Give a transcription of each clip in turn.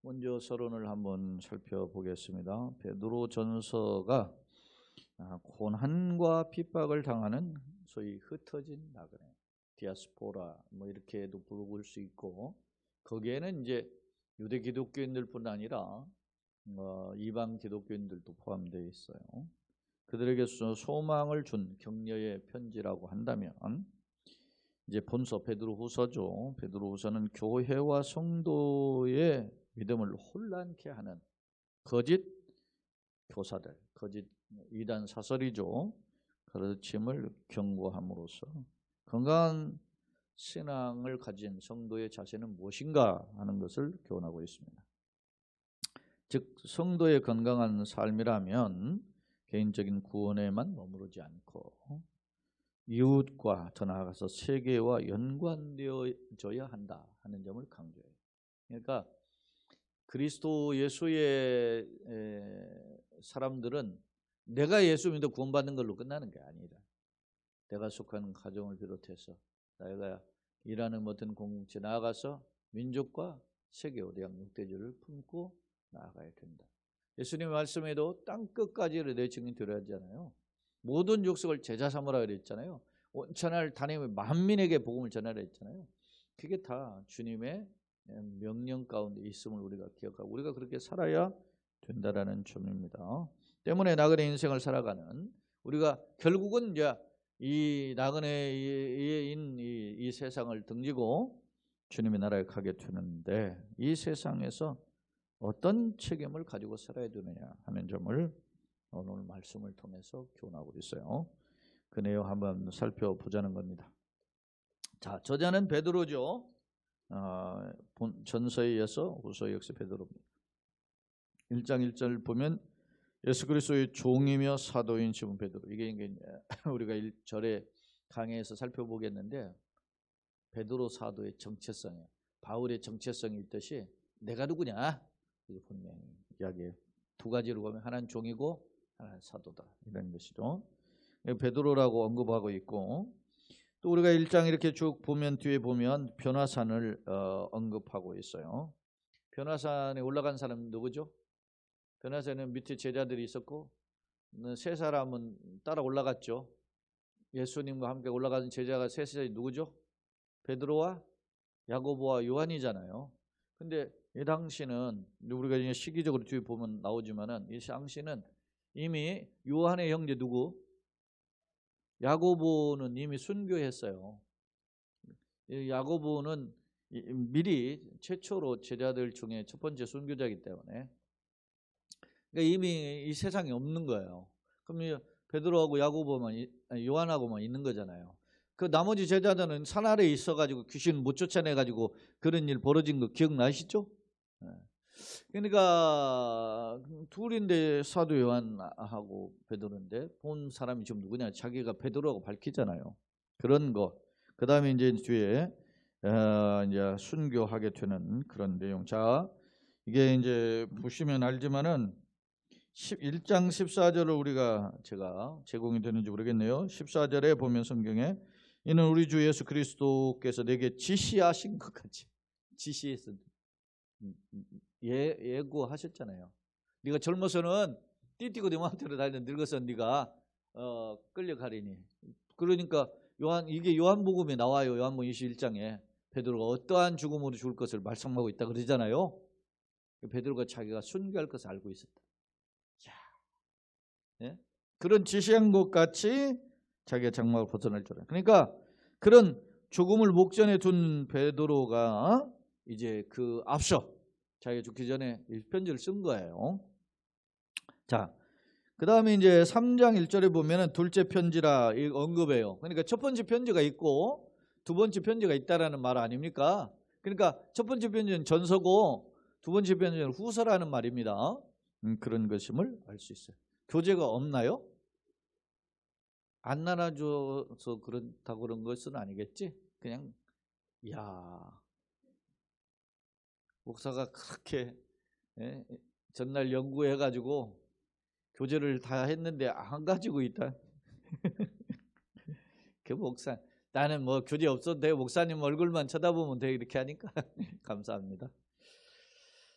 먼저 서론을 한번 살펴보겠습니다. 베드로전서가 고난과 핍박을 당하는 소위 흩어진 나그네, 디아스포라 뭐 이렇게도 부를 수 있고, 거기에는 이제 유대 기독교인들뿐 아니라 이방 기독교인들도 포함되어 있어요. 그들에게 소망을 준 격려의 편지라고 한다면 이제 본서 베드로후서죠. 베드로후서는 교회와 성도의 믿음을 혼란케 하는 거짓 교사들, 거짓 이단 사설이죠. 가르침을 경고함으로써 건강한 신앙을 가진 성도의 자세는 무엇인가 하는 것을 교훈하고 있습니다. 즉 성도의 건강한 삶이라면 개인적인 구원에만 머무르지 않고 이웃과 더 나아가서 세계와 연관되어져야 한다 하는 점을 강조해요. 그러니까 그리스도 예수의 사람들은 내가 예수 믿어 구원받는 걸로 끝나는 게 아니라 내가 속하는 가정을 비롯해서 내가 일하는 모든 공동체 나아가서 민족과 세계 오대양 육대주를 품고 나아가야 된다. 예수님 말씀에도 땅 끝까지를 내 증인 되려 하잖아요. 모든 족속을 제자 삼으라 그랬잖아요. 온천할 다니며 만민에게 복음을 전하라 했잖아요. 그게 다 주님의 명령 가운데 있음을 우리가 기억하고 우리가 그렇게 살아야 된다라는 점입니다. 때문에 나그네 인생을 살아가는 우리가 결국은 이제 이 나그네인 이 세상을 등지고 주님의 나라에 가게 되는데, 이 세상에서 어떤 책임을 가지고 살아야 되느냐 하는 점을 오늘 말씀을 통해서 교훈하고 있어요. 그 내용 한번 살펴보자는 겁니다. 자, 저자는 베드로죠. 전서에 이어서 후서 역시 베드로입니다. 1장 1절 보면 예수 그리스도의 종이며 사도인 시몬 베드로. 이게 우리가 1절에 강해에서 살펴보겠는데, 베드로 사도의 정체성이에요. 바울의 정체성이 있듯이 내가 누구냐? 이게 분명히 이야기해요. 두 가지로 보면 하나는 종이고 하나는 사도다 이런 것이죠. 베드로라고 언급하고 있고, 또 우리가 1장 이렇게 쭉 보면 뒤에 보면 변화산을 언급하고 있어요. 변화산에 올라간 사람 누구죠? 변화산에는 밑에 제자들이 있었고 세 사람은 따라 올라갔죠. 예수님과 함께 올라가는 제자가 세 사람이 누구죠? 베드로와 야고보와 요한이잖아요. 근데 이 당시는 우리가 이제 시기적으로 뒤에 보면 나오지만은 이 당시는 이미 요한의 형제 누구? 야고보는 이미 순교했어요. 야고보는 미리 최초로 제자들 중에 첫 번째 순교자이기 때문에 그러니까 이미 이 세상에 없는 거예요. 그럼 베드로하고 야고보만, 요한하고만 있는 거잖아요. 그 나머지 제자들은 산 아래에 있어가지고 귀신 못 쫓아내가지고 그런 일 벌어진 거 기억나시죠? 그러니까 둘인데 사도 요한하고 베드로인데 본 사람이 지금 누구냐? 자기가 베드로라고 밝히잖아요. 그런 거. 그 다음에 이제 뒤에 이제 순교하게 되는 그런 내용. 자, 이게 이제 보시면 알지만은 1장 14절을 제가 제공이 되는지 모르겠네요. 14절에 보면 성경에 이는 우리 주 예수 그리스도께서 내게 지시하신 것 같이 지시해서 예고하셨잖아요. 네가 젊어서는 띠띠고 네 마음대로 다니는 늙어서 네가 끌려가리니. 그러니까 이게 요한복음에 나와요. 요한복음 21장에 베드로가 어떠한 죽음으로 죽을 것을 말씀하고 있다 그러잖아요. 베드로가 자기가 순교할 것을 알고 있었다. 예? 그런 지시한 것 같이 자기가 장막을 벗어날 줄 알아요. 그러니까 그런 죽음을 목전에 둔 베드로가 이제 그 앞서 자기가 죽기 전에 이 편지를 쓴 거예요. 자, 그 다음에 이제 3장 1절에 보면은 둘째 편지라 언급해요. 그러니까 첫 번째 편지가 있고 두 번째 편지가 있다라는 말 아닙니까? 그러니까 첫 번째 편지는 전서고 두 번째 편지는 후서라는 말입니다. 그런 것임을 알 수 있어요. 교재가 없나요? 안 나눠줘서 그렇다고 그런 것은 아니겠지? 그냥 목사가 그렇게 전날 연구해가지고 교재를 다 했는데 안 가지고 있다. 그 목사 나는 뭐 교재 없어도 돼. 목사님 얼굴만 쳐다보면 돼. 이렇게 하니까 감사합니다.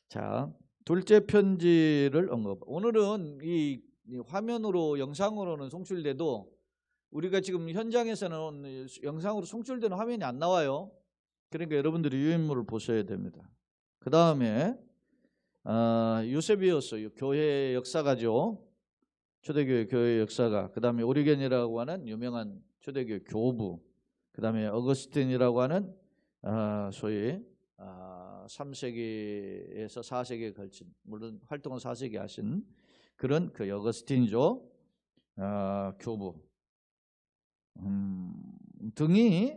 자, 둘째 편지를 언급. 오늘은 이 화면으로 영상으로는 송출돼도 우리가 지금 현장에서는 영상으로 송출되는 화면이 안 나와요. 그러니까 여러분들이 유인물을 보셔야 됩니다. 그 다음에 유세비우스 교회 역사가죠. 초대교회 교회 역사가. 그 다음에 오리겐이라고 하는 유명한 초대교회 교부. 그 다음에 어거스틴이라고 하는 소위 3세기에서 4세기에 걸친, 물론 활동은 4세기 하신 그런 그 어거스틴이죠. 교부 등이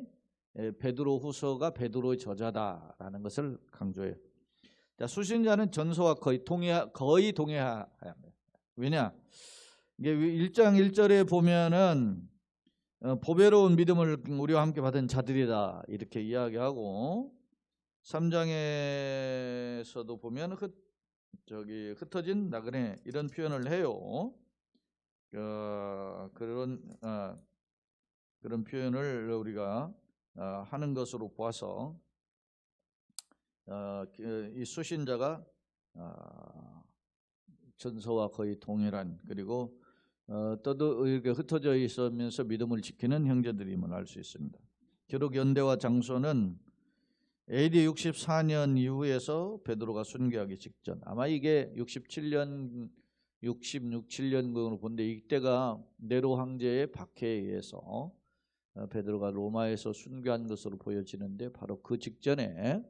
베드로 후서가 베드로의 저자다라는 것을 강조해요. 자, 수신자는 전서와 거의 동의해야 합니다. 왜냐? 이게 1장 1절에 보면은 보배로운 믿음을 우리와 함께 받은 자들이다 이렇게 이야기하고 3장에서도 보면 흩어진 나그네 이런 표현을 해요. 그런 표현을 우리가 하는 것으로 보아서 이 수신자가 전서와 거의 동일한, 그리고 또도 이렇게 흩어져 있으면서 믿음을 지키는 형제들임을 알 수 있습니다. 기록 연대와 장소는 AD 64년 이후에서 베드로가 순교하기 직전, 아마 이게 67년 7년경으로 본데 이때가 네로 황제의 박해에 의해서 베드로가 로마에서 순교한 것으로 보여지는데 바로 그 직전에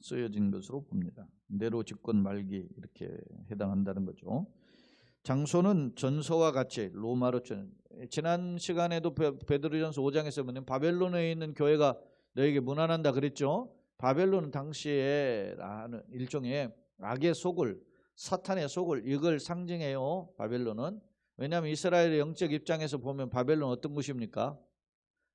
쓰여진 것으로 봅니다. 네로 집권 말기 이렇게 해당한다는 거죠. 장소는 전서와 같이 로마로 지난 시간에도 베드로전서 5장에서 보면 바벨론에 있는 교회가 너에게 문안한다 그랬죠. 바벨론은 당시에 일종의 악의 속을, 사탄의 속을, 이걸 상징해요. 바벨론은. 왜냐하면 이스라엘의 영적 입장에서 보면 바벨론 어떤 곳입니까?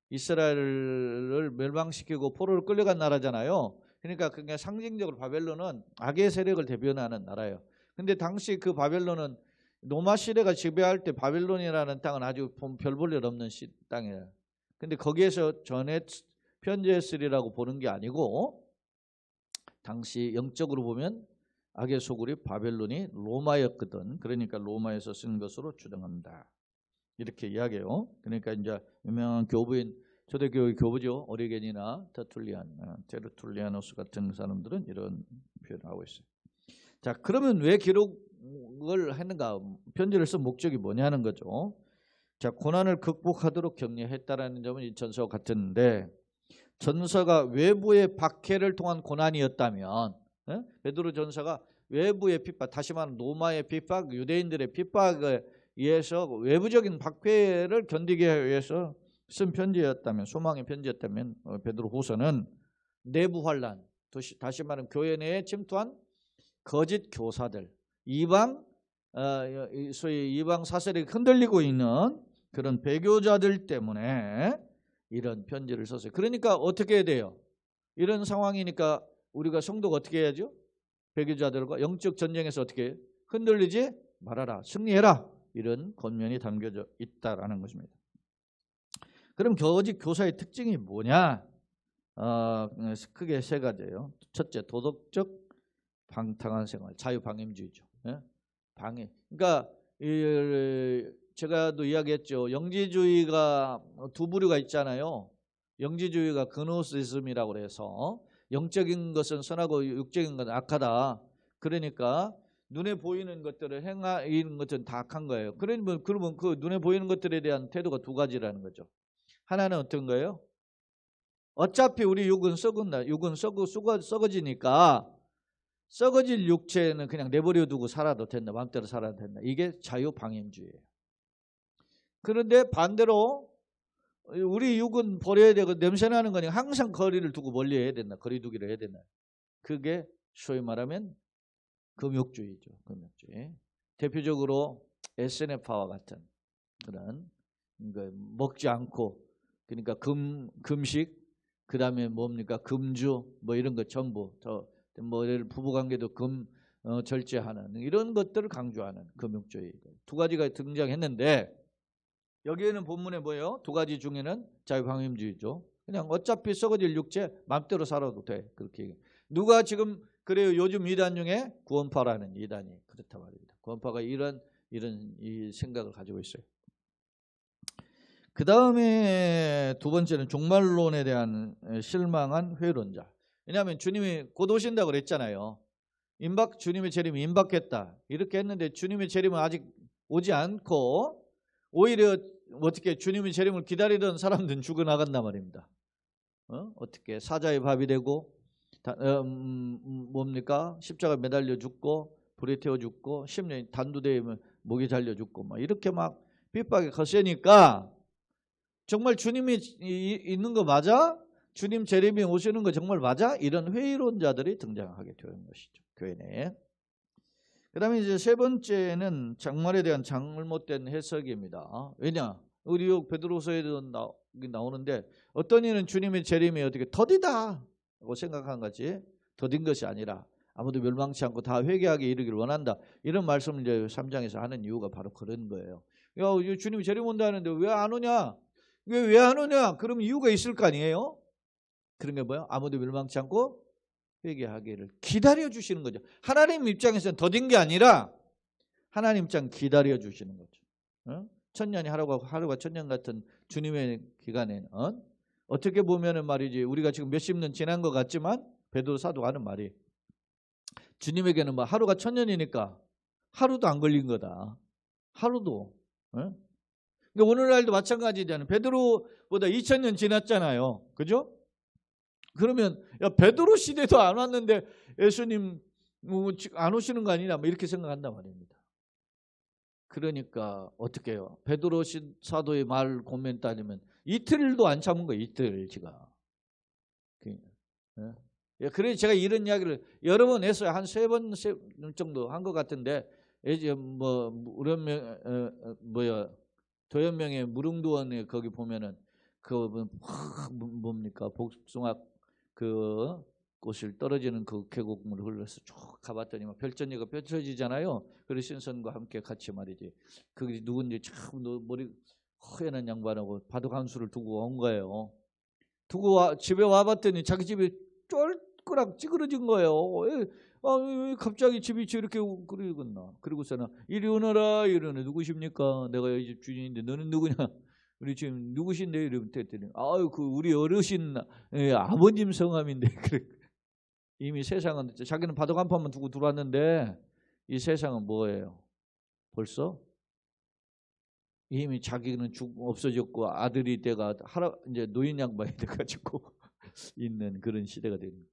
이스라엘을 멸망시키고 포로로 끌려간 나라잖아요. 그러니까 그게 상징적으로 바벨론은 악의 세력을 대변하는 나라예요. 근데 당시 그 바벨론은 로마 시대가 지배할 때 바벨론이라는 땅은 아주 별 볼 일 없는 땅이에요. 근데 거기에서 전에 편지했으리라고 보는 게 아니고 당시 영적으로 보면 악의 소굴이 바벨론이 로마였거든. 그러니까 로마에서 쓴 것으로 추정합니다. 이렇게 이야기해요. 그러니까 이제 유명한 교부인 초대교회 교부죠. 오리겐이나 테르툴리아노스 같은 사람들은 이런 표현을 하고 있어요. 자, 그러면 왜 기록을 했는가? 편지를 쓴 목적이 뭐냐는 거죠. 자, 고난을 극복하도록 격려했다라는 점은 이 전서와 같은데, 전서가 외부의 박해를 통한 고난이었다면, 베드로 전서가 외부의 핍박, 다시 말하면 로마의 핍박, 유대인들의 핍박에 의해서 외부적인 박해를 견디기 위해서 쓴 편지였다면, 소망의 편지였다면 베드로 후서는 내부 환란, 다시 말하면 교회 내에 침투한 거짓 교사들, 소위 이방 사설이 흔들리고 있는 그런 배교자들 때문에 이런 편지를 썼어요. 그러니까 어떻게 해야 돼요? 이런 상황이니까 우리가 성도가 어떻게 해야죠? 배교자들과 영적 전쟁에서 어떻게 해요? 흔들리지 말아라, 승리해라, 이런 권면이 담겨져 있다라는 것입니다. 그럼 거짓 교사의 특징이 뭐냐? 크게 세 가지예요. 첫째, 도덕적 방탕한 생활, 자유방임주의죠. 방해. 그러니까 제가도 이야기했죠. 영지주의가 두 부류가 있잖아요. 영지주의가 그노시즘이라고 해서 영적인 것은 선하고 육적인 것은 악하다. 그러니까 눈에 보이는 것들을 행하는 것은 다 악한 거예요. 그러면 그 눈에 보이는 것들에 대한 태도가 두 가지라는 거죠. 하나는 어떤 거예요? 어차피 우리 육은 썩은다. 육은 썩어지니까 썩어질 육체는 그냥 내버려 두고 살아도 된다. 마음대로 살아도 된다. 이게 자유방임주의예요. 그런데 반대로 우리 육은 버려야 되고 냄새나는 거니 항상 거리를 두고 멀리 해야 된다. 거리두기를 해야 된다. 그게 소위 말하면 금욕주의죠. 금욕주의. 대표적으로 SNF와 같은 그런 먹지 않고, 그러니까 금식, 그 다음에 뭡니까? 금주, 뭐 이런 것 전부 부부관계도 절제하는 이런 것들을 강조하는 금욕주의 두 가지가 등장했는데, 여기에는 본문에 뭐예요? 두 가지 중에는 자유방임주의죠. 그냥 어차피 썩어질 육체 마음대로 살아도 돼. 그렇게 누가 지금 그래요. 요즘 이단 중에 구원파라는 이단이 그렇단 말입니다. 구원파가 이런 이 생각을 가지고 있어요. 그 다음에 두 번째는 종말론에 대한 실망한 회론자. 왜냐하면 주님이 곧 오신다고 그랬잖아요. 주님의 재림이 임박했다 이렇게 했는데 주님의 재림은 아직 오지 않고 오히려 어떻게 주님의 재림을 기다리던 사람들은 죽어나간단 말입니다. 어떻게 사자의 밥이 되고 뭡니까? 십자가 매달려 죽고 불에 태워 죽고 10년 단두대에 목이 달려 죽고 막 이렇게 막 핍박이 거세니까 정말 주님이 있는 거 맞아? 주님 재림이 오시는 거 정말 맞아? 이런 회의론자들이 등장하게 되는 것이죠. 교회 내에. 그 다음에 이제 세 번째는 장말에 대한 잘못된 해석입니다. 왜냐? 우리 베드로서에도 나오는데 어떤 이는 주님의 재림이 어떻게 더디다 라고 생각한 것이 더딘 것이 아니라 아무도 멸망치 않고 다 회개하게 이르기를 원한다. 이런 말씀을 이제 3장에서 하는 이유가 바로 그런 거예요. 야, 주님이 재림 온다 하는데 왜 안 오냐? 왜 안 오냐? 그럼 이유가 있을 거 아니에요? 그런 게 뭐예요? 아무도 멸망치 않고 회개하기를 기다려 주시는 거죠. 하나님 입장에서는 더딘 게 아니라 하나님 입장 기다려 주시는 거죠. 천년이 하루가 천년 같은 주님의 기간에는 어떻게 보면은 말이지 우리가 지금 몇십 년 지난 것 같지만 베드로 사도가 하는 말이 주님에게는 뭐 하루가 천년이니까 하루도 안 걸린 거다. 하루도. 그러니까 오늘날도 마찬가지잖아요. 베드로보다 2000년 지났잖아요. 그죠? 그러면 야 베드로 시대도 안 왔는데 예수님 안 오시는 거 아니냐 뭐 이렇게 생각한단 말입니다. 그러니까 어떻게 해요? 베드로 사도의 말 고면 따지면 이틀도 안 참은 거예요. 이틀 지가. 그래서 제가 이런 이야기를 여러 번 했어요. 한 3번 정도 한 것 같은데 이제 뭐 도연명의 무릉도원에 거기 보면은 그 뭡니까 복숭아 그 꽃을 떨어지는 그 계곡물을 흘러서 쭉 가봤더니 막 별전이가 펼쳐지잖아요. 그래서 신선과 함께 같이 말이지. 그게 누군지 참 머리 허연한 양반하고 바둑 한 수를 두고 온 거예요. 집에 와봤더니 자기 집이 쫄끄락 찌그러진 거예요. 갑자기 집이 저렇게 그러겠나. 그러고서는 이리 오너라 이러네. 누구십니까? 내가 이 집 주인인데 너는 누구냐? 우리 지금 누구신데? 이러면 했더니 아유 그 우리 어르신 아버님 성함인데 그래. 이미 세상은 자기는 바둑 한 판만 두고 들어왔는데 이 세상은 뭐예요? 벌써 이미 자기는 없어졌고 아들이 때가 이제 노인 양반이 돼가지고 있는 그런 시대가 되는 거예요.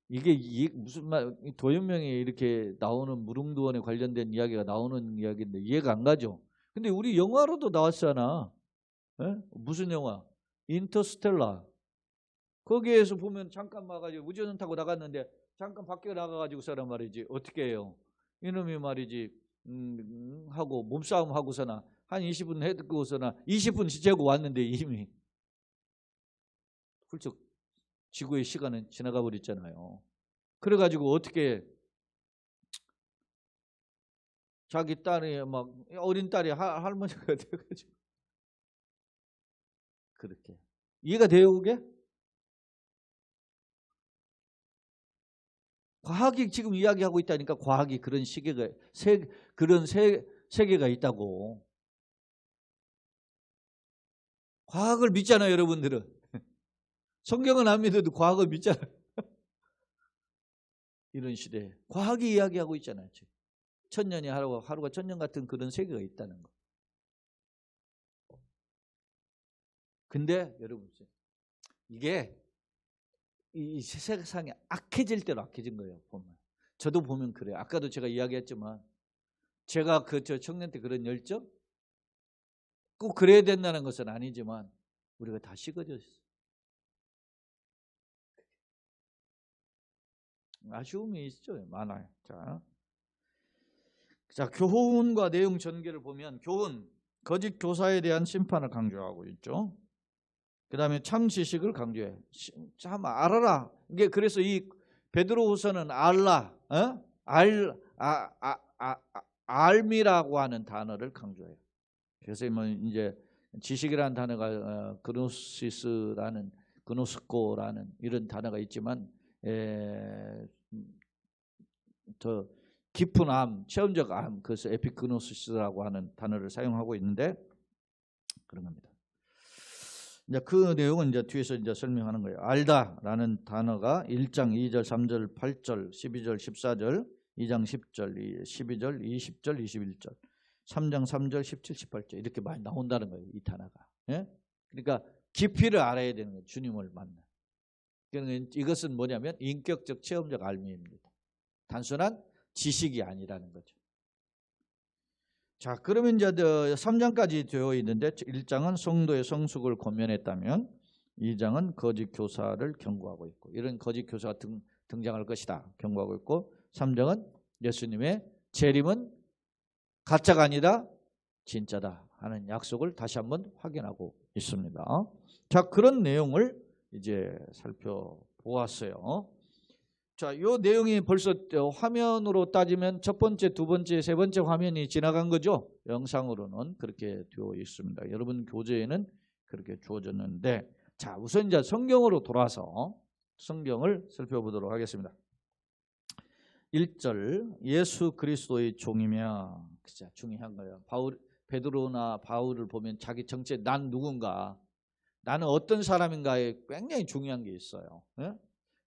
이게 무슨 말? 도연명에 이렇게 나오는 무릉도원에 관련된 이야기가 나오는 이야기인데 이해가 안 가죠. 근데 우리 영화로도 나왔잖아. 무슨 영화? 인터스텔라. 거기에서 보면 잠깐 와가지고 우주선 타고 나갔는데 잠깐 밖에 나가가지고 사람 말이지 어떻게 해요? 이놈이 말이지 하고 몸싸움 하고서나 한 20분 해두고서나 20분 지재고 왔는데 이미 훌쩍 지구의 시간은 지나가 버렸잖아요. 그래가지고 어떻게 자기 딸이 막 어린 딸이 할머니가 돼가지고 그렇게 이해가 돼요 그게? 과학이 지금 이야기하고 있다니까. 과학이 그런 시계가 그런 세계가 있다고. 과학을 믿잖아요 여러분들은. 성경은 안 믿어도 과학을 믿잖아요. 이런 시대에 과학이 이야기하고 있잖아요 지금. 천년이 하루가 천년 같은 그런 세계가 있다는 거. 근데 여러분 이게 이 세상이 악해질 대로 악해진 거예요. 보면 저도 보면 그래요. 아까도 제가 이야기했지만 제가 저 청년 때 그런 열정 꼭 그래야 된다는 것은 아니지만 우리가 다 식어져 있어요. 아쉬움이 있죠. 많아요. 자, 교훈과 내용 전개를 보면 교훈, 거짓 교사에 대한 심판을 강조하고 있죠. 그 다음에 참 지식을 강조해. 참 알아라. 이게 그래서 이 베드로후서는 알미라고 하는 단어를 강조해요. 그래서 뭐 이제 지식이라는 단어가 그노시스라는 그노스코라는 이런 단어가 있지만 더 깊은 암, 체험적 암, 그래서 에피그노시스라고 하는 단어를 사용하고 있는데 그런 겁니다. 이제 그 내용은 이제 뒤에서 이제 설명하는 거예요. 알다라는 단어가 1장 2절, 3절, 8절, 12절, 14절, 2장 10절, 12절, 20절, 21절, 3장 3절, 17, 18절 이렇게 많이 나온다는 거예요. 이 단어가. 예? 그러니까 깊이를 알아야 되는 거예요. 주님을 만나. 그러니까 이것은 뭐냐면 인격적 체험적 알미입니다. 단순한 지식이 아니라는 거죠. 자, 그러면 이제 3장까지 되어 있는데 1장은 성도의 성숙을 권면했다면 2장은 거짓 교사를 경고하고 있고 이런 거짓 교사가 등장할 것이다 경고하고 있고 3장은 예수님의 재림은 가짜가 아니다 진짜다 하는 약속을 다시 한번 확인하고 있습니다. 자, 그런 내용을 이제 살펴보았어요. 자, 이 내용이 벌써 화면으로 따지면 첫 번째, 두 번째, 세 번째 화면이 지나간 거죠. 영상으로는 그렇게 되어 있습니다. 여러분 교재에는 그렇게 주어졌는데, 자, 우선 이제 성경으로 돌아서 성경을 살펴보도록 하겠습니다. 1절 예수 그리스도의 종이며, 진짜 중요한 거예요. 베드로나 바울을 보면 자기 정체, 난 누군가, 나는 어떤 사람인가에 굉장히 중요한 게 있어요. 예?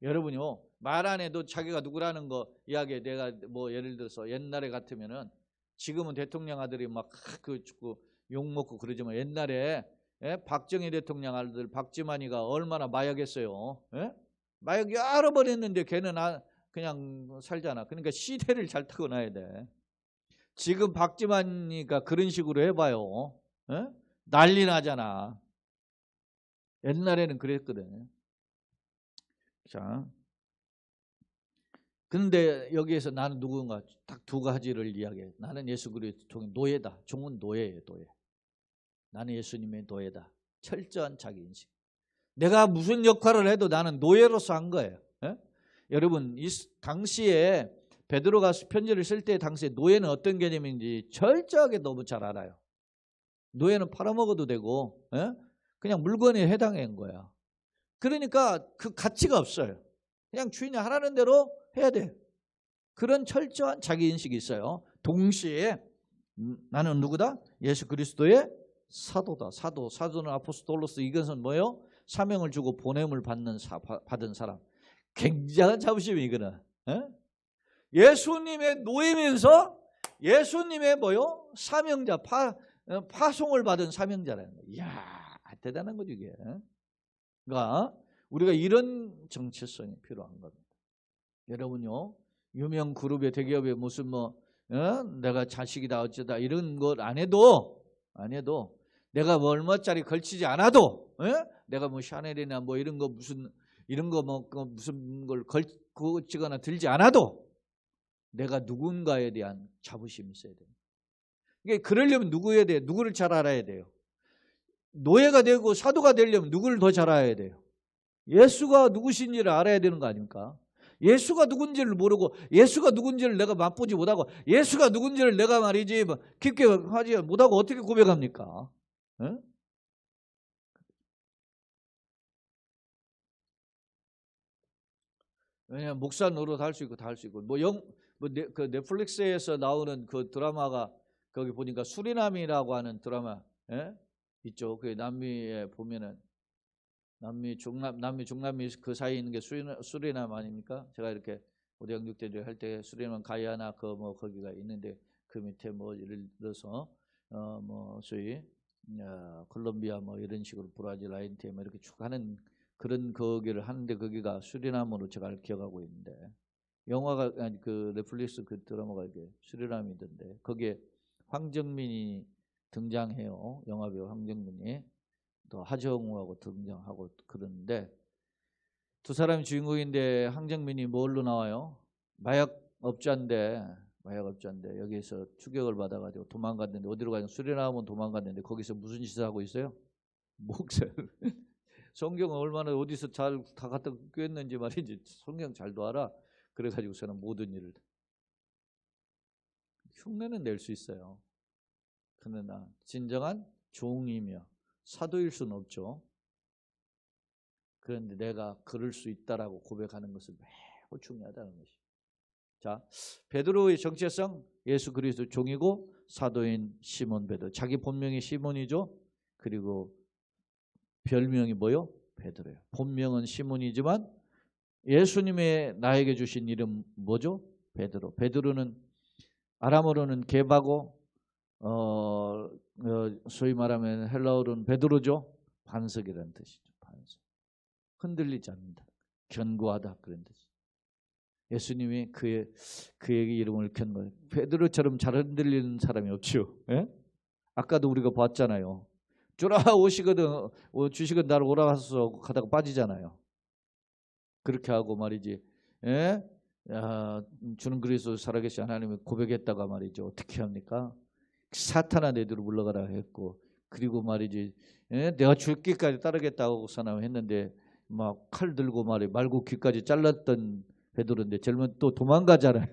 여러분요, 말 안 해도 자기가 누구라는 거 이야기해. 내가 뭐 예를 들어서 옛날에 같으면은 지금은 대통령 아들이 막 그 욕먹고 그러지만 옛날에 박정희 대통령 아들 박지만이가 얼마나 마약했어요. 마약 여러 번 했는데 걔는 그냥 살잖아. 그러니까 시대를 잘 타고나야 돼. 지금 박지만이가 그런 식으로 해봐요. 난리 나잖아. 옛날에는 그랬거든. 자, 근데 여기에서 나는 누군가 딱 두 가지를 이야기해. 나는 예수 그리스도의 종이 노예다. 종은 노예예요, 노예. 나는 예수님의 노예다. 철저한 자기 인식. 내가 무슨 역할을 해도 나는 노예로서 한 거예요. 여러분, 이 당시에 베드로가 편지를 쓸 때 당시에 노예는 어떤 개념인지 철저하게 너무 잘 알아요. 노예는 팔아먹어도 되고 그냥 물건에 해당한 거야. 그러니까 그 가치가 없어요. 그냥 주인이 하라는 대로 해야 돼. 그런 철저한 자기인식이 있어요. 동시에 나는 누구다? 예수 그리스도의 사도다. 사도는 아포스톨로스. 이것은 뭐예요? 사명을 주고 보냄을 받은 사람. 굉장한 자부심이 이거는. 예수님의 노예면서 예수님의 뭐요? 사명자, 파송을 받은 사명자라는 거예요. 이야, 대단한 거죠 이게. 그러니까 우리가 이런 정체성이 필요한 겁니다. 여러분요, 유명 그룹의 대기업에 무슨 내가 자식이다 어쩌다 이런 것 안 해도 내가 뭐 얼마짜리 걸치지 않아도 내가 뭐 샤넬이나 뭐 이런 거 무슨 걸 걸치거나 들지 않아도 내가 누군가에 대한 자부심이 있어야 돼요. 이게 그러려면 누구에 대해 누구를 잘 알아야 돼요. 노예가 되고 사도가 되려면 누구를 더 잘 알아야 돼요. 예수가 누구신지를 알아야 되는 거 아닙니까? 예수가 누군지를 모르고 예수가 누군지를 내가 맛보지 못하고 예수가 누군지를 내가 말이지 깊게 하지 못하고 어떻게 고백합니까? 왜냐하면 목사 노릇 할 수 있고 다 할 수 있고 그 넷플릭스에서 나오는 그 드라마가 거기 보니까 수리남이라고 하는 드라마 있죠. 그 남미에 보면은 남미 중남미 그 사이에 있는 게 수리남 아닙니까? 제가 이렇게 오대영육대를 할 때 수리남 가이아나 거기가 있는데 그 밑에 예를 들어서 소위 콜롬비아 이런 식으로 브라질 아르헨티나 이렇게 쭉 하는 그런 거기를 하는데 거기가 수리남으로 제가 기억하고 있는데 영화가 아니 그 넷플릭스 그 드라마가 이게 수리남이던데 거기에 황정민이 등장해요. 영화배우 황정민이. 또 하정우하고 등장하고 그러는데 두 사람이 주인공인데 황정민이 뭘로 나와요? 마약업자인데 여기에서 추격을 받아가지고 도망갔는데 어디로 가냐? 수리남은 도망갔는데 거기서 무슨 짓을 하고 있어요? 목사를. 성경은 얼마나 어디서 잘 다 갖다 꿰었는지 말이지 성경 잘도 알아. 그래가지고서는 모든 일을 흉내는 낼 수 있어요. 그러나 진정한 종이며 사도일 수는 없죠. 그런데 내가 그럴 수 있다라고 고백하는 것은 매우 중요하다는 것이죠. 자, 베드로의 정체성, 예수 그리스도 종이고 사도인 시몬 베드로. 자기 본명이 시몬이죠. 그리고 별명이 뭐요? 베드로예요. 본명은 시몬이지만 예수님의 나에게 주신 이름 뭐죠? 베드로. 베드로는 아람어로는 게바고 소위 말하면 헬라어로는 베드로죠. 반석이라는 뜻이죠. 반석. 흔들리지 않는다. 견고하다 그런 뜻이죠. 예수님이 그에게 이름을 켠 거예요. 베드로처럼 잘 흔들리는 사람이 없죠. 예? 아까도 우리가 봤잖아요. 쫄아오시거든 주시거든 나를 오라가서 가다가 빠지잖아요. 그렇게 하고 말이지. 예? 야, 주는 그리스도 살아계신 하나님을 고백했다가 말이죠. 어떻게 합니까? 사탄아 내 뒤로 물러가라 했고, 그리고 말이지. 예? 내가 죽기까지 따르겠다고 선언했는데 막 칼 들고 말고 귀까지 잘랐던 베드로인데 젊은 또 도망가잖아요.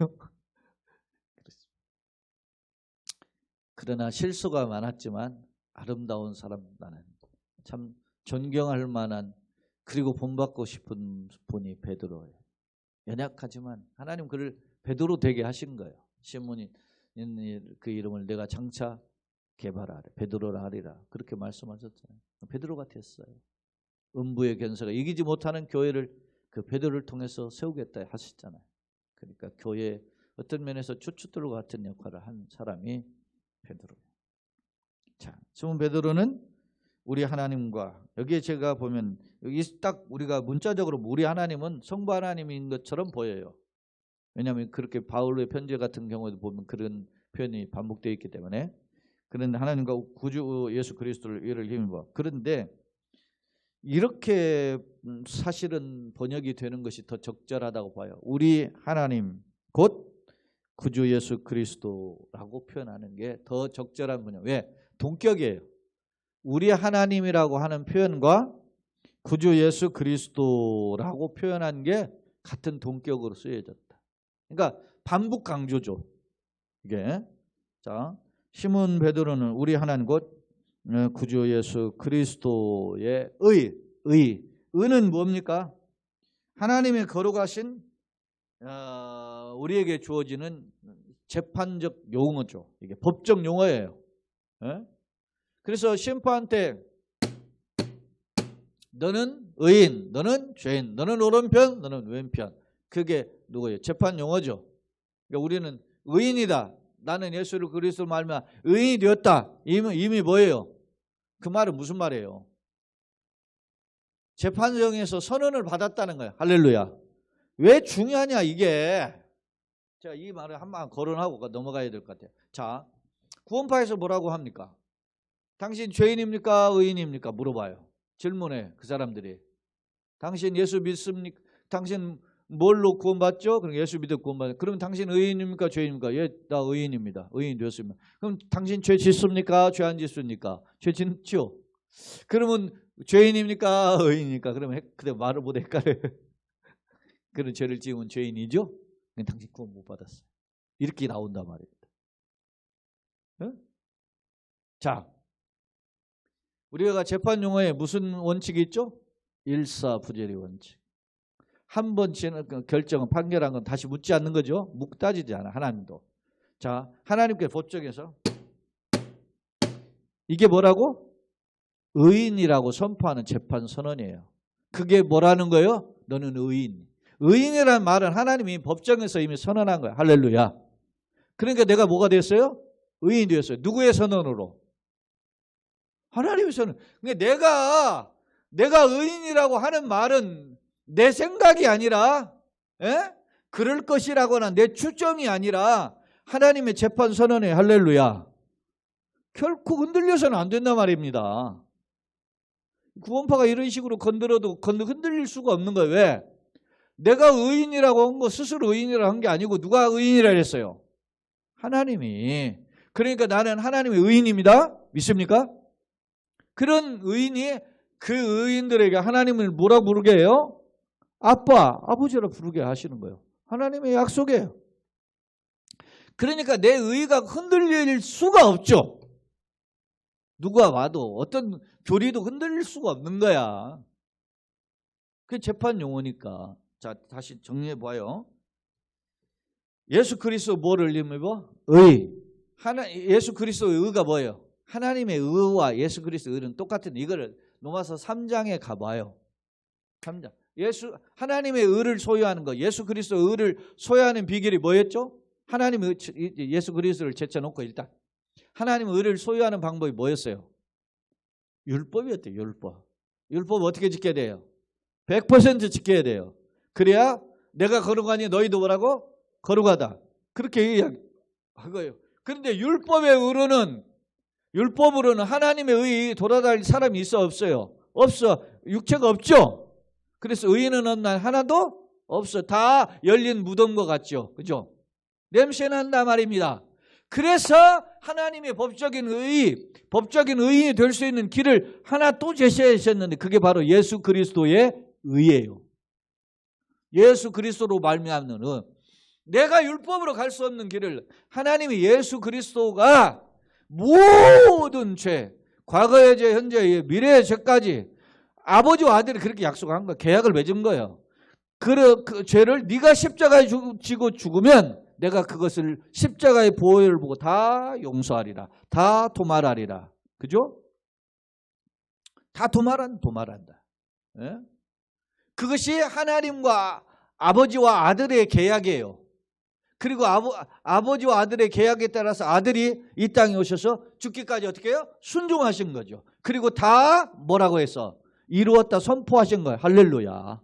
그러나 실수가 많았지만 아름다운 사람, 나는 참 존경할 만한, 그리고 본받고 싶은 분이 베드로예요. 연약하지만 하나님 그를 베드로 되게 하신 거예요. 시몬이 그 이름을 내가 장차 개발하라, 베드로라 하리라, 그렇게 말씀하셨잖아요. 베드로가 됐어요. 음부의 견사가 이기지 못하는 교회를 그 베드로를 통해서 세우겠다 하셨잖아요. 그러니까 교회 어떤 면에서 주춧돌과 같은 역할을 한 사람이 베드로예요. 자, 시몬 베드로는 우리 하나님과, 여기에 제가 보면 여기 딱 우리가 문자적으로 우리 하나님은 성부 하나님인 것처럼 보여요. 왜냐하면 그렇게 바울의 편지 같은 경우에도 보면 그런 표현이 반복되어 있기 때문에. 그런데 하나님과 구주 예수 그리스도를 이를 힘입어. 그런데 이렇게 사실은 번역이 되는 것이 더 적절하다고 봐요. 우리 하나님 곧 구주 예수 그리스도라고 표현하는 게 더 적절한 번역. 왜? 동격이에요. 우리 하나님이라고 하는 표현과 구주 예수 그리스도라고 표현한 게 같은 동격으로 쓰여졌다. 그러니까 반복 강조죠. 이게. 자, 시몬 베드로는 우리 하나님 곧 구주 예수 그리스도의 의는 뭡니까? 하나님의 거룩하신 우리에게 주어지는 재판적 용어죠. 이게 법적 용어예요. 예? 그래서 심판 때 너는 의인, 너는 죄인, 너는 오른편, 너는 왼편. 그게 누구예요? 재판 용어죠. 그러니까 우리는 의인이다. 나는 예수를 그리스도로 말미암아 의인이 되었다. 이미 뭐예요? 그 말은 무슨 말이에요? 재판정에서 선언을 받았다는 거예요. 할렐루야. 왜 중요하냐 이게. 제가 이 말을 한번 거론하고 넘어가야 될 것 같아요. 자, 구원파에서 뭐라고 합니까? 당신 죄인입니까? 의인입니까? 물어봐요. 질문해 그 사람들이. 당신 예수 믿습니까? 당신 뭘로 구원받죠? 그럼 예수 믿어 구원받죠. 그러면 당신 의인입니까? 죄인입니까? 예, 나 의인입니다. 의인 되었습니다. 그럼 당신 죄 짓습니까? 죄 안 짓습니까? 죄 짓죠? 그러면 죄인입니까? 의인입니까? 그러면 그때 말을 못 헷갈려요. 그런 죄를 지으면 죄인이죠? 그럼 당신 구원 못 받았어요. 이렇게 나온단 말입니다. 네? 자, 우리가 재판 용어에 무슨 원칙이 있죠? 일사부재리 원칙. 한 번 결정은 판결한 건 다시 묻지 않는 거죠. 묵 따지지 않아 하나님도. 자, 하나님께 법정에서 이게 뭐라고? 의인이라고 선포하는 재판 선언이에요. 그게 뭐라는 거예요? 너는 의인. 의인이라는 말은 하나님이 법정에서 이미 선언한 거야. 할렐루야. 그러니까 내가 뭐가 됐어요? 의인이 되었어요. 누구의 선언으로? 하나님의 선언. 그러니까 내가 의인이라고 하는 말은 내 생각이 아니라, 그럴 것이라거나 내 추정이 아니라 하나님의 재판 선언에 할렐루야. 결코 흔들려서는 안 된단 말입니다. 구원파가 이런 식으로 건드려도 흔들릴 수가 없는 거예요. 왜? 내가 의인이라고 한 거 스스로 의인이라고 한 게 아니고 누가 의인이라고 했어요? 하나님이. 그러니까 나는 하나님의 의인입니다. 믿습니까? 그런 의인이 그 의인들에게 하나님을 뭐라 부르게 해요? 아빠, 아버지라 부르게 하시는 거예요. 하나님의 약속이에요. 그러니까 내 의의가 흔들릴 수가 없죠. 누가 와도 어떤 교리도 흔들릴 수가 없는 거야. 그게 재판 용어니까. 자, 다시 정리해 봐요. 예수 그리스도 뭐를 힘입어? 의. 예수 그리스도의 의가 뭐예요? 하나님의 의와 예수 그리스도의 의는 똑같은, 이거를 로마서 3장에 가봐요. 3장. 하나님의 의를 소유하는 거, 예수 그리스도의 의를 소유하는 비결이 뭐였죠? 하나님의 예수 그리스도를 제쳐놓고 일단 하나님의 의를 소유하는 방법이 뭐였어요? 율법이었대요. 율법 어떻게 지켜야 돼요? 100% 지켜야 돼요. 그래야 내가 거룩하니 너희도 뭐라고? 거룩하다. 그렇게 이야기한 거예요. 그런데 율법으로는 하나님의 의에 돌아다닐 사람이 있어 없어요? 없어. 육체가 없죠. 그래서 의인은 없나? 하나도 없어. 다 열린 무덤과 같죠. 그죠? 냄새 난다 말입니다. 그래서 하나님의 법적인 의인이 될 수 있는 길을 하나 또 제시하셨는데 그게 바로 예수 그리스도의 의예요. 예수 그리스도로 말미암는 의. 내가 율법으로 갈 수 없는 길을 하나님이 예수 그리스도가 모든 죄, 과거의 죄, 현재의 죄, 미래의 죄까지 아버지와 아들이 그렇게 약속한 거예요. 계약을 맺은 거예요. 그 죄를 네가 십자가에 지고 죽으면 내가 그것을 십자가의 보혈을 보고 다 용서하리라. 다 도말하리라. 그죠? 다 도말한다. 예? 그것이 하나님과 아버지와 아들의 계약이에요. 그리고 아버지와 아들의 계약에 따라서 아들이 이 땅에 오셔서 죽기까지 어떻게 해요? 순종하신 거죠. 그리고 다 뭐라고 해서 이루었다 선포하신 거예요. 할렐루야.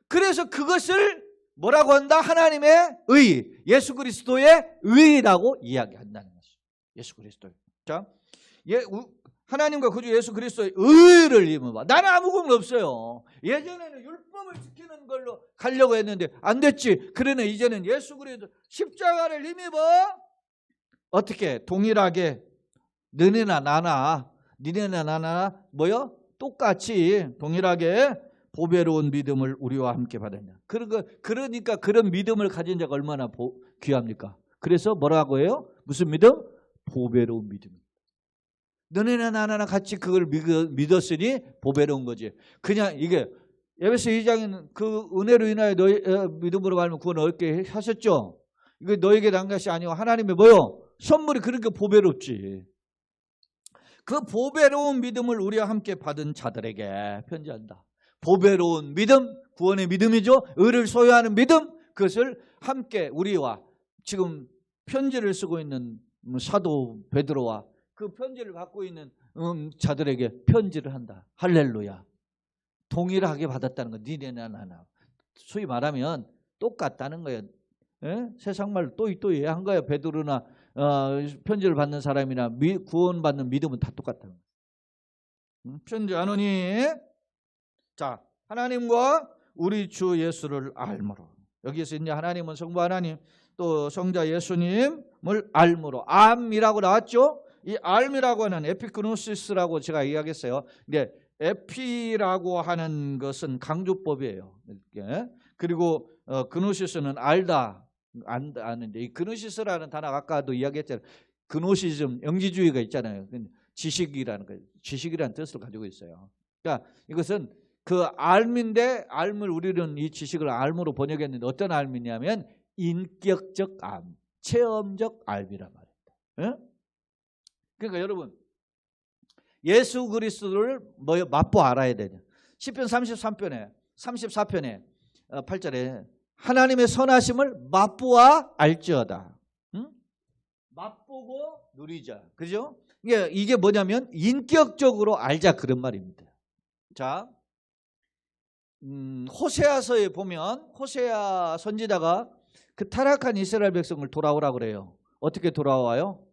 그래서 그것을 뭐라고 한다? 하나님의 의, 예수 그리스도의 의라고 이야기한다는 것이죠. 예수 그리스도. 자, 하나님과 구주 예수 그리스도의 의를 입어봐. 나는 아무 공 없어요. 예전에는 율법을 지키는 걸로 가려고 했는데 안 됐지. 그러나 이제는 예수 그리스도 십자가를 힘입어 어떻게 동일하게 너네나 나나 뭐요? 똑같이 동일하게 보배로운 믿음을 우리와 함께 받았냐. 그러니까 그런 믿음을 가진 자가 얼마나 귀합니까? 그래서 뭐라고 해요? 무슨 믿음? 보배로운 믿음. 너네나 나나 같이 그걸 믿었으니 보배로운 거지. 그냥 이게 에베소 2장에는 그 은혜로 인하여 너희 믿음으로 말하면 구원 얻게 하셨죠. 이거 너에게 난 것이 아니고 하나님의 뭐요? 선물이 그렇게 보배롭지. 그 보배로운 믿음을 우리와 함께 받은 자들에게 편지한다. 보배로운 믿음, 구원의 믿음이죠. 의를 소유하는 믿음, 그것을 함께 우리와 지금 편지를 쓰고 있는 사도 베드로와 그 편지를 갖고 있는 자들에게 편지를 한다. 할렐루야. 동일하게 받았다는 거. 니네나 나나. 소위 말하면 똑같다는 거예요. 예? 세상말로 또이 한 거예요. 베드로나 편지를 받는 사람이나 구원받는 믿음은 다 똑같다는 거예요. 편지하노니 자, 하나님과 우리 주 예수를 알므로. 여기에서 이제 하나님은 성부 하나님, 또 성자 예수님을 알므로. 암이라고 나왔죠? 이 암이라고 하는 에피그노시스라고 제가 이야기했어요. 근데 에피라고 하는 것은 강조법이에요. 그리고 그노시스는 알다, 아는데 이 그노시스라는 단어가 아까도 이야기했잖아요. 그노시즘, 영지주의가 있잖아요. 지식이라는 거예요. 지식이라는 뜻을 가지고 있어요. 그러니까 이것은 그 알미인데 알을 우리는 이 지식을 알무로 번역했는데 어떤 알미냐면 인격적 알, 체험적 알미란 말입니다. 예? 그러니까 여러분 예수 그리스도를 맛보 알아야 되냐. 시편 34편에 8절에 하나님의 선하심을 맛보아 알지어다. 응? 맛보고 누리자. 그죠? 이게 뭐냐면 인격적으로 알자 그런 말입니다. 자, 호세아서에 보면 호세아 선지자가 그 타락한 이스라엘 백성을 돌아오라고 그래요. 어떻게 돌아와요?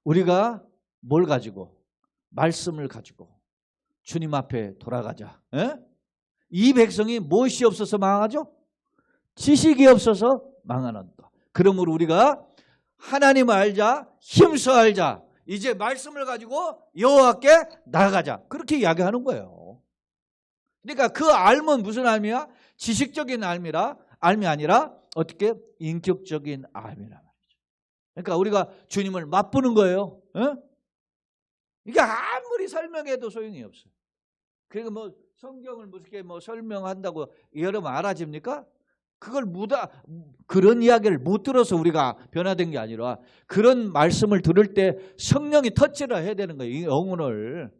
우리가 뭘 가지고? 말씀을 가지고 주님 앞에 돌아가자. 에? 이 백성이 무엇이 없어서 망하죠? 지식이 없어서 망하는다. 그러므로 우리가 하나님을 알자, 힘써 알자. 이제 말씀을 가지고 여호와께 나아가자. 그렇게 이야기하는 거예요. 그러니까 그 알은 무슨 알미야? 지식적인 알미 아니라 어떻게? 인격적인 알미란 말이죠. 그러니까 우리가 주님을 맛보는 거예요. 에? 이게 아무리 설명해도 소용이 없어요. 그러니까 뭐 성경을 무섭게 뭐 설명한다고 여러분 알아집니까? 그걸 그런 이야기를 못 들어서 우리가 변화된 게 아니라 그런 말씀을 들을 때 성령이 터치를 해야 되는 거예요. 이 영혼을.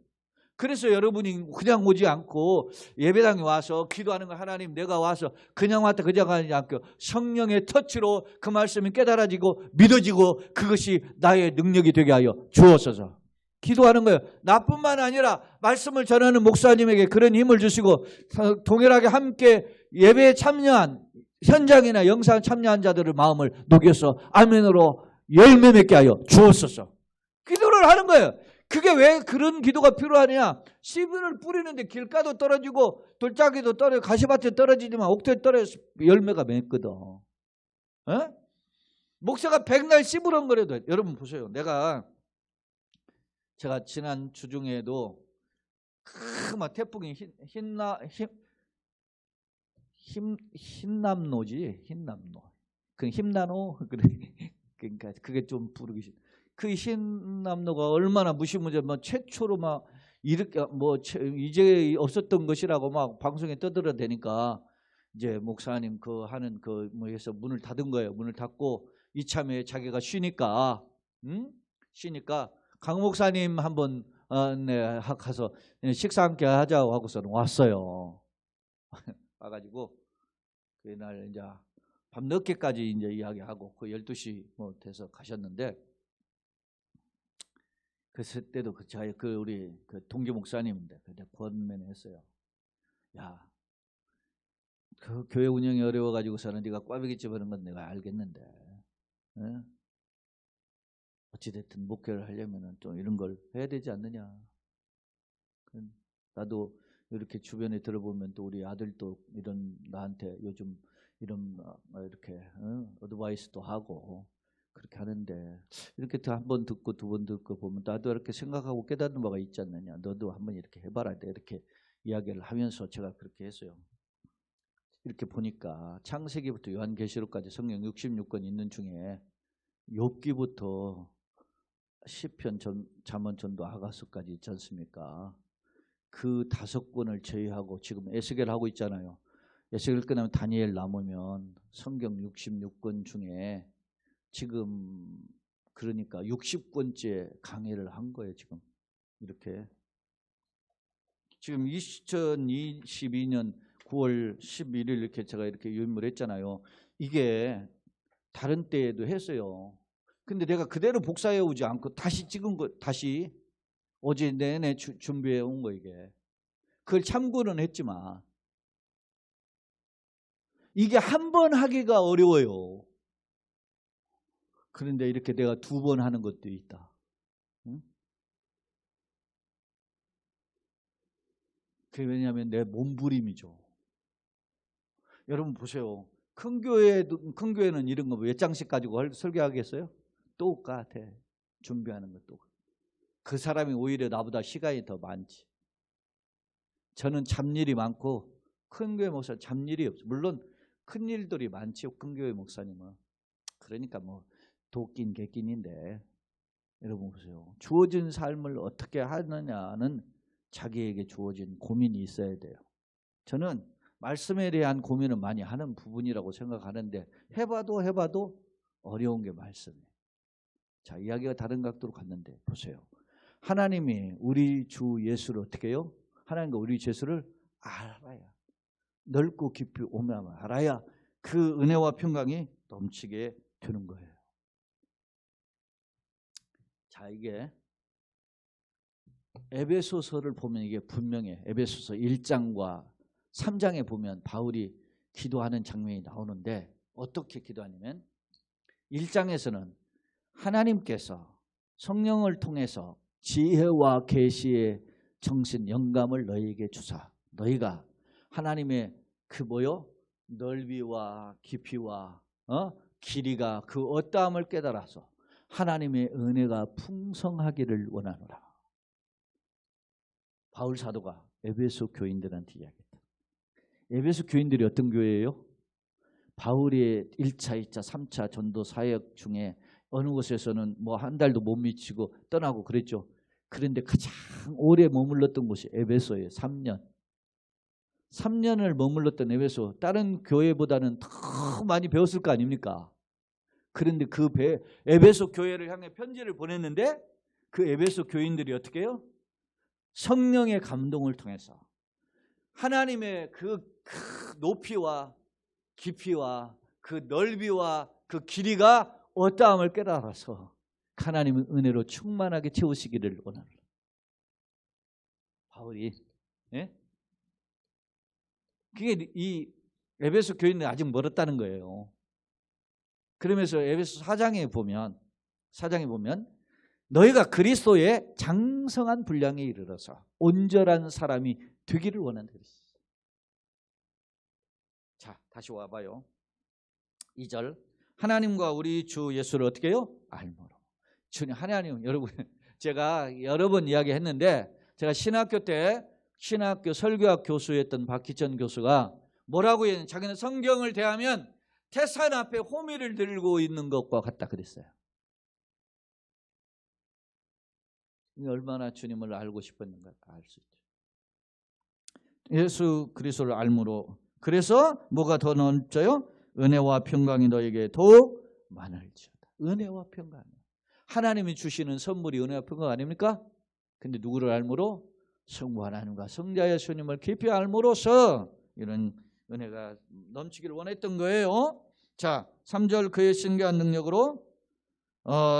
그래서 여러분이 그냥 오지 않고 예배당에 와서 기도하는 거 하나님 내가 와서 그냥 왔다 그냥 가지 않고 성령의 터치로 그 말씀이 깨달아지고 믿어지고 그것이 나의 능력이 되게 하여 주옵소서. 기도하는 거예요. 나뿐만 아니라 말씀을 전하는 목사님에게 그런 힘을 주시고 동일하게 함께 예배에 참여한 현장이나 영상 참여한 자들의 마음을 녹여서 아멘으로 열매 맺게 하여 주옵소서. 기도를 하는 거예요. 그게 왜 그런 기도가 필요하냐? 씨를 뿌리는데 길가도 떨어지고 돌짝이도 떨어지고 가시밭에 떨어지지만 옥토에 떨어져서 열매가 맺거든. 목사가 백날 씨부른 거라도 여러분 보세요. 제가 지난 주중에도 막 태풍이 흰남노지, 흰남노. 그 흰나노 그러니까 그게 좀 부르기 싫어. 그 흰남노가 얼마나 무시무시 뭐 최초로 막 이렇게 뭐 이제 없었던 것이라고 막 방송에 떠들어대니까 이제 목사님 그 하는 그 뭐 해서 문을 닫은 거예요. 문을 닫고 이참에 자기가 쉬니까 강 목사님 한번 네, 가서 식사 함께 하자고 하고서는 왔어요. 와가지고 그날 이제 밤 늦게까지 이제 이야기하고 그 12시 뭐 돼서 가셨는데 그때도 우리 그 동기 목사님인데 그때 권면했어요. 야, 그 교회 운영이 어려워가지고서는 네가 꽈배기집 하는 건 내가 알겠는데, 어찌됐든 목회를 하려면은 좀 이런 걸 해야 되지 않느냐. 나도 이렇게 주변에 들어보면 또 우리 아들도 이런 나한테 요즘 이런 이렇게 어드바이스도 하고 그렇게 하는데 이렇게 한 번 듣고 두 번 듣고 보면 나도 이렇게 생각하고 깨닫는 바가 있지 않느냐. 너도 한번 이렇게 해봐라. 이렇게 이야기를 하면서 제가 그렇게 했어요. 이렇게 보니까 창세기부터 요한계시록까지 성경 66권 있는 중에 욥기부터 시편, 잠언, 전도, 아가서까지 있지 않습니까? 그 5권을 제외하고 지금 에스겔 하고 있잖아요. 에스겔 끝나면 다니엘 남으면 성경 66권 중에 지금 그러니까 60권째 강의를 한 거예요. 지금 이렇게 지금 2022년 9월 11일 이렇게 제가 이렇게 유임을 했잖아요. 이게 다른 때에도 했어요. 근데 내가 그대로 복사해 오지 않고 다시 찍은 거, 다시 어제 내내 준비해 온 거 이게. 그걸 참고는 했지만 이게 한 번 하기가 어려워요. 그런데 이렇게 내가 2번 하는 것도 있다. 응? 그게 왜냐하면 내 몸부림이죠. 여러분 보세요. 큰 교회는 이런 거 외장식 가지고 설교하겠어요? 똑같아. 준비하는 것도. 그 사람이 오히려 나보다 시간이 더 많지. 저는 잡일이 많고 큰 교회 목사 잡일이 없어. 물론 큰 일들이 많지요. 큰 교회 목사님은. 그러니까 뭐 도끼인 객긴인데 여러분 보세요. 주어진 삶을 어떻게 하느냐는 자기에게 주어진 고민이 있어야 돼요. 저는 말씀에 대한 고민을 많이 하는 부분이라고 생각하는데 해봐도 어려운 게 말씀이에요. 자, 이야기가 다른 각도로 갔는데 보세요. 하나님이 우리 주 예수를 어떻게 해요? 하나님과 우리 주 예수를 알아야, 넓고 깊이 오면 알아야 그 은혜와 평강이 넘치게 되는 거예요. 자, 이게 에베소서를 보면 이게 분명해. 에베소서 1장과 3장에 보면 바울이 기도하는 장면이 나오는데 어떻게 기도하냐면 1장에서는 하나님께서 성령을 통해서 지혜와 계시의 정신 영감을 너희에게 주사 너희가 하나님의 그 넓이와 깊이와 길이가 그 어떠함을 깨달아서 하나님의 은혜가 풍성하기를 원하노라. 바울 사도가 에베소 교인들한테 이야기했다. 에베소 교인들이 어떤 교회예요? 바울의 1차, 2차, 3차 전도 사역 중에 어느 곳에서는 뭐 한 달도 못 미치고 떠나고 그랬죠. 그런데 가장 오래 머물렀던 곳이 에베소예요. 3년. 3년을 머물렀던 에베소. 다른 교회보다는 더 많이 배웠을 거 아닙니까? 그런데 그 에베소 교회를 향해 편지를 보냈는데 그 에베소 교인들이 어떻게 해요? 성령의 감동을 통해서 하나님의 그 높이와 깊이와 그 넓이와 그 길이가 어떠함을 깨달아서 하나님의 은혜로 충만하게 채우시기를 원합니다. 바울이, 예? 그게 이 에베소 교인은 아직 멀었다는 거예요. 그러면서 에베소 4장에 보면 너희가 그리스도의 장성한 분량에 이르러서 온전한 사람이 되기를 원한다 그랬어요. 자, 다시 와봐요. 2절. 하나님과 우리 주 예수를 어떻게 해요? 알므로. 주님, 하나님, 여러분, 제가 여러 번 이야기했는데 제가 신학교 때 신학교 설교학 교수였던 박희천 교수가 뭐라고 했냐면 자기는 성경을 대하면 태산 앞에 호미를 들고 있는 것과 같다 그랬어요. 얼마나 주님을 알고 싶었는가 알 수 있죠. 예수 그리스도를 알므로. 그래서 뭐가 더 넘쳐요? 은혜와 평강이 너에게 더욱 많을지어다. 은혜와 평강. 하나님이 주시는 선물이 은혜와 평강 아닙니까? 근데 누구를 알므로? 성부 하나님과 성자 예수님을 깊이 알므로서 이런 은혜가 넘치기를 원했던 거예요. 자, 3절. 그의 신기한 능력으로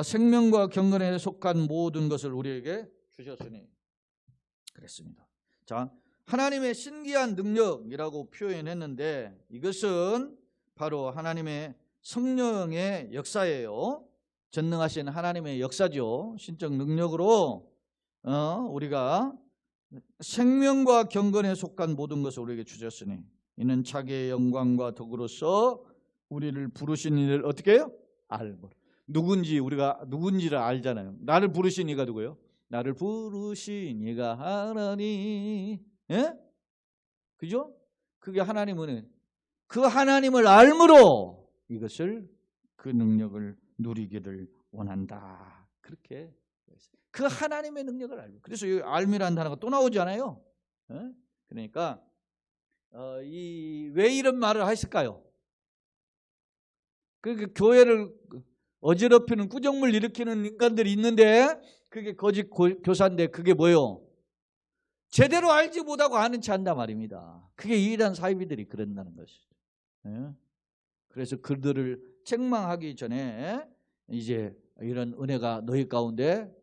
생명과 경건에 속한 모든 것을 우리에게 주셨으니 그랬습니다. 자, 하나님의 신기한 능력이라고 표현했는데 이것은 바로 하나님의 성령의 역사예요. 전능하신 하나님의 역사죠. 신적 능력으로 우리가 생명과 경건에 속한 모든 것을 우리에게 주셨으니 이는 자기의 영광과 덕으로서 우리를 부르신 이를 어떻게 해요? 알므로. 우리가 누군지를 알잖아요. 나를 부르신 이가 누구예요? 나를 부르신 이가 하나님. 예? 그죠? 그게 하나님은 그 하나님을 알므로 이것을 그 능력을 누리기를 원한다. 그렇게 그 하나님의 능력을 알고. 그래서 이 알미라는 단어가 또 나오지 않아요? 예? 그러니까 왜 이런 말을 하실까요? 그 교회를 어지럽히는 꾸정물 일으키는 인간들이 있는데 그게 거짓 교사인데 그게 뭐예요? 제대로 알지 못하고 아는 체 한단 말입니다. 그게 이단 사이비들이 그런다는 것이죠. 예? 그래서 그들을 책망하기 전에 이제 이런 은혜가 너희 가운데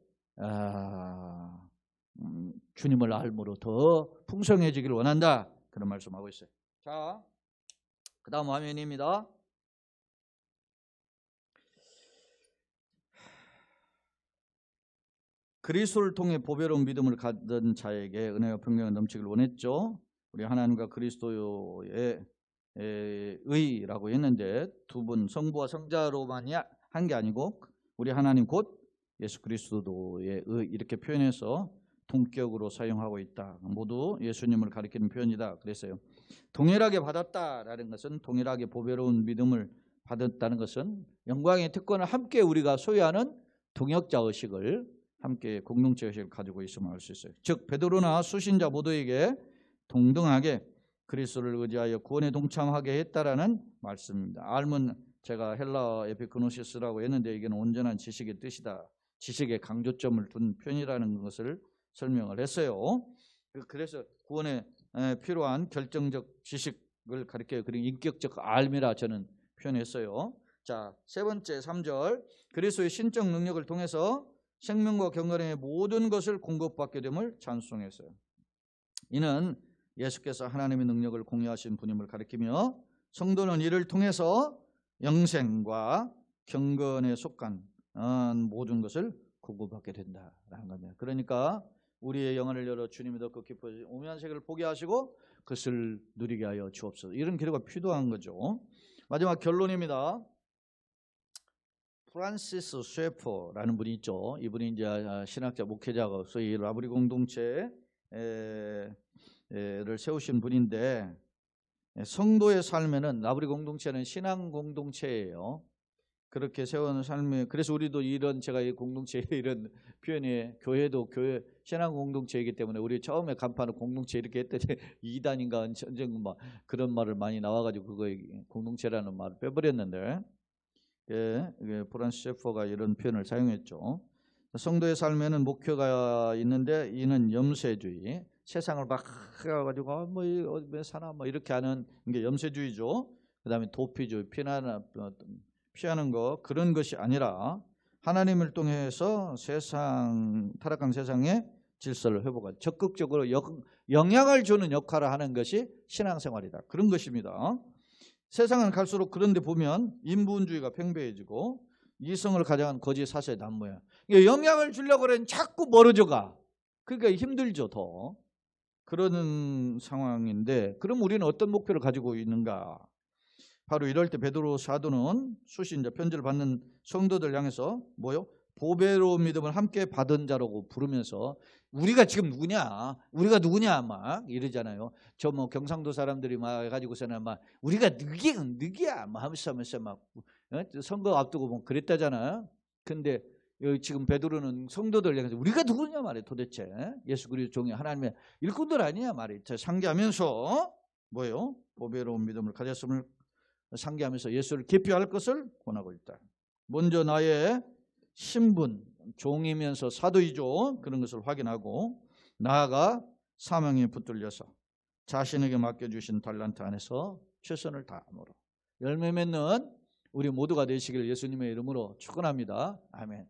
주님을 알므로 더 풍성해지기를 원한다. 그런 말씀하고 있어요. 자, 그 다음 화면입니다. 그리스도를 통해 보배로운 믿음을 갖는 자에게 은혜와 평강이 넘치기를 원했죠. 우리 하나님과 그리스도의 의라고 했는데 두 분 성부와 성자로만이 한 게 아니고 우리 하나님 곧 예수 그리스도의 의 이렇게 표현해서 동격으로 사용하고 있다. 모두 예수님을 가리키는 표현이다. 그랬어요. 동일하게 받았다라는 것은 동일하게 보배로운 믿음을 받았다는 것은 영광의 특권을 함께 우리가 소유하는 동역자 의식을 함께 공동체 의식을 가지고 있음을 알 수 있어요. 즉 베드로나 수신자 모두에게 동등하게 그리스도를 의지하여 구원에 동참하게 했다라는 말씀입니다. 알면 제가 헬라 에피그노시스라고 했는데 이게는 온전한 지식의 뜻이다. 지식에 강조점을 둔 표현이라는 것을 설명을 했어요. 그래서 구원에 필요한 결정적 지식을 가리켜요. 그리고 인격적 알미라 저는 표현했어요. 자, 세 번째 3절. 그리스도의 신적 능력을 통해서 생명과 경건의 모든 것을 공급받게 됨을 찬송했어요. 이는 예수께서 하나님의 능력을 공유하신 분임을 가리키며 성도는 이를 통해서 영생과 경건에 속한 모든 것을 공급받게 된다라는 겁니다. 그러니까 우리의 영혼을 열어 주님이 더 깊이 오묘한 세계를 보게 하시고 그것을 누리게 하여 주옵소서. 이런 기도가 필요한 거죠. 마지막 결론입니다. 프란시스 쉐퍼라는 분이 있죠. 이분이 이제 신학자 목회자가 소위 라브리 공동체를 세우신 분인데 성도의 삶에는 라브리 공동체는 신앙 공동체예요. 그렇게 세운 삶이, 그래서 우리도 이런, 제가 이 공동체 이런 표현이, 교회도 교회 신앙 공동체이기 때문에 우리 처음에 간판을 공동체 이렇게 했더니 이단인가 언젠가 막 그런 말을 많이 나와가지고 그거 공동체라는 말을 빼버렸는데, 프란시스 셰퍼가 이런 표현을 사용했죠. 성도의 삶에는 목표가 있는데 이는 염세주의, 세상을 막 해가지고 뭐 사나 뭐 이렇게 하는 게 염세주의죠. 그다음에 도피주의, 피하는 거, 그런 것이 아니라 하나님을 통해서 타락한 세상의 질서를 회복하고 적극적으로 영향을 주는 역할을 하는 것이 신앙생활이다. 그런 것입니다. 세상은 갈수록 그런데 보면 인본주의가 팽배해지고 이성을 가장한 거짓 사세의 난무야. 영향을 주려고 그러면 자꾸 멀어져 가. 그러니까 힘들죠, 더. 그러는 상황인데, 그럼 우리는 어떤 목표를 가지고 있는가? 바로 이럴 때 베드로 사도는 수시 이제 편지를 받는 성도들 향해서 뭐요? 보배로운 믿음을 함께 받은 자라고 부르면서, 우리가 지금 누구냐? 우리가 누구냐? 막 이러잖아요. 저 뭐 경상도 사람들이 막 해가지고서는 막 우리가 누구야? 막 하면서 막 선거 앞두고 뭐 그랬다잖아요. 근데 여기 지금 베드로는 성도들 향해서 우리가 누구냐 말이에요. 도대체 예수 그리스도 종이 하나님의 일꾼들 아니냐 말이에요. 상기하면서 뭐예요? 보배로운 믿음을 가졌음을 상기하면서 예수를 기피할 것을 권하고 있다. 먼저 나의 신분, 종이면서 사도이죠. 그런 것을 확인하고 나아가 사명에 붙들려서 자신에게 맡겨주신 달란트 안에서 최선을 다함으로 열매 맺는 우리 모두가 되시기를 예수님의 이름으로 축원합니다. 아멘.